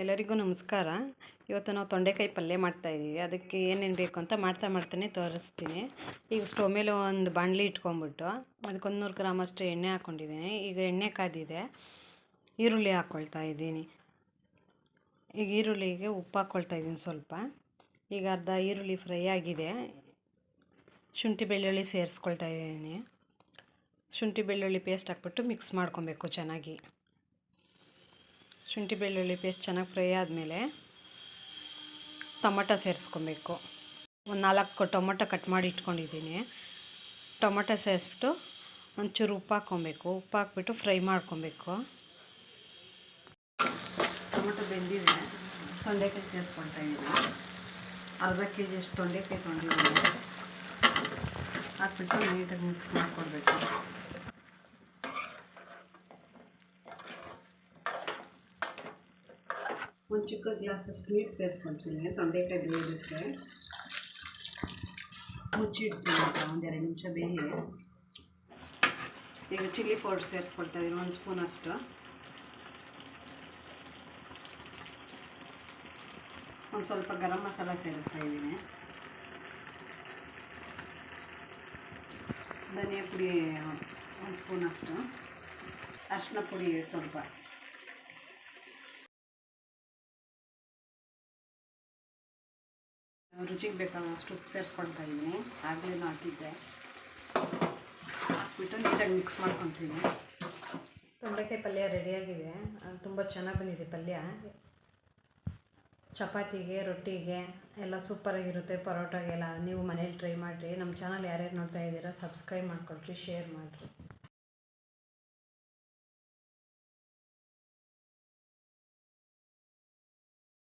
ಎಲ್ಲರಿಗೂ ನಮಸ್ಕಾರ. ಇವತ್ತು ನಾವು ತೊಂಡೆಕಾಯಿ ಪಲ್ಯ ಮಾಡ್ತಾಯಿದ್ದೀವಿ. ಅದಕ್ಕೆ ಏನೇನು ಬೇಕು ಅಂತ ಮಾಡ್ತಾನೆ ತೋರಿಸ್ತೀನಿ. ಈಗ ಸ್ಟವ್ ಮೇಲೆ ಒಂದು ಬಾಣಲಿ ಇಟ್ಕೊಂಡ್ಬಿಟ್ಟು ಅದಕ್ಕೆ 100 ಗ್ರಾಮ್ ಅಷ್ಟು ಎಣ್ಣೆ ಹಾಕ್ಕೊಂಡಿದ್ದೀನಿ. ಈಗ ಎಣ್ಣೆ ಕಾದಿದೆ, ಈರುಳ್ಳಿ ಹಾಕ್ಕೊಳ್ತಾ ಇದ್ದೀನಿ. ಈಗ ಈರುಳ್ಳಿಗೆ ಉಪ್ಪು ಹಾಕ್ಕೊಳ್ತಾ ಇದ್ದೀನಿ ಸ್ವಲ್ಪ. ಈಗ ಅರ್ಧ ಈರುಳ್ಳಿ ಫ್ರೈ ಆಗಿದೆ. ಶುಂಠಿ ಬೆಳ್ಳುಳ್ಳಿ ಸೇರಿಸ್ಕೊಳ್ತಾ ಇದ್ದೀನಿ. ಶುಂಠಿ ಬೆಳ್ಳುಳ್ಳಿ ಪೇಸ್ಟ್ ಹಾಕ್ಬಿಟ್ಟು ಮಿಕ್ಸ್ ಮಾಡ್ಕೊಬೇಕು ಚೆನ್ನಾಗಿ. ಶುಂಠಿ ಬೆಳ್ಳುಳ್ಳಿ ಪೇಸ್ಟ್ ಚೆನ್ನಾಗಿ ಫ್ರೈ ಆದಮೇಲೆ ಟೊಮಟೊ ಸೇರಿಸ್ಕೊಬೇಕು. ಒಂದು 4 ಟೊಮಟೊ ಕಟ್ ಮಾಡಿ ಇಟ್ಕೊಂಡಿದ್ದೀನಿ. ಟೊಮಟೊ ಸೇರಿಸ್ಬಿಟ್ಟು ಒಂಚೂರು ಉಪ್ಪು ಹಾಕ್ಕೊಬೇಕು. ಉಪ್ಪು ಹಾಕ್ಬಿಟ್ಟು ಫ್ರೈ ಮಾಡ್ಕೊಬೇಕು. ಟೊಮಟೊ ಬೆಂದಿದೆ, ತೊಂಡೆಕಾಯಿ ಸೇರಿಸ್ಕೊಳ್ತಾ ಇದ್ದೀನಿ. ಅರ್ಧ kg ಅಷ್ಟು ತೊಂಡೆಕಾಯಿ ತೊಗೊಂಡಿದ್ದೀನಿ. ಹಾಕ್ಬಿಟ್ಟು ನೀಟಾಗಿ ಮಿಕ್ಸ್ ಮಾಡ್ಕೊಳ್ಬೇಕು. ಒಂದು ಚಿಕ್ಕ ಗ್ಲಾಸಷ್ಟು ನೀರು ಸೇರಿಸ್ಕೊಳ್ತೀನಿ ತೊಂಡೆಕಾಯಿ ಬೇಯೋದಕ್ಕೆ. ಮುಚ್ಚಿಡ್ತೀನಿ ಒಂದು 2 ನಿಮಿಷ ಬೇಯಲಿ. ಈಗ ಚಿಲ್ಲಿ ಪೌಡ್ರ್ ಸೇರಿಸ್ಕೊಳ್ತಾ ಇದ್ದೀನಿ 1 ಸ್ಪೂನಷ್ಟು. ಒಂದು ಸ್ವಲ್ಪ ಗರಂ ಮಸಾಲ ಸೇರಿಸ್ತಾ ಇದ್ದೀನಿ. ಧನಿಯಾ ಪುಡಿ 1 ಸ್ಪೂನಷ್ಟು. ಅರಿಶಿನ ಪುಡಿ ಸ್ವಲ್ಪ. ರುಚಿಗೆ ಬೇಕಾದಷ್ಟು ಉಪ್ಪು ಸೇರಿಸ್ಕೊಳ್ತಾ ಇದ್ದೀನಿ. ಆಗಲೇ ಹಾಕಿದ್ದೆ. ಹಾಕ್ಬಿಟ್ಟು ನೀಟಾಗಿ ಮಿಕ್ಸ್ ಮಾಡ್ಕೊತೀನಿ. ತೊಂಡೆಕಾಯಿ ಪಲ್ಯ ರೆಡಿಯಾಗಿದೆ. ತುಂಬ ಚೆನ್ನಾಗಿ ಬಂದಿದೆ ಪಲ್ಯ. ಚಪಾತಿಗೆ, ರೊಟ್ಟಿಗೆ ಎಲ್ಲ ಸೂಪರಾಗಿರುತ್ತೆ. ಪರೋಟಾಗೆಲ್ಲ ನೀವು ಮನೇಲಿ ಟ್ರೈ ಮಾಡಿರಿ. ನಮ್ಮ ಚಾನಲ್ ಯಾರ್ಯಾರು ನೋಡ್ತಾ ಇದ್ದೀರಾ ಸಬ್ಸ್ಕ್ರೈಬ್ ಮಾಡ್ಕೊಳ್ರಿ, ಶೇರ್ ಮಾಡಿರಿ.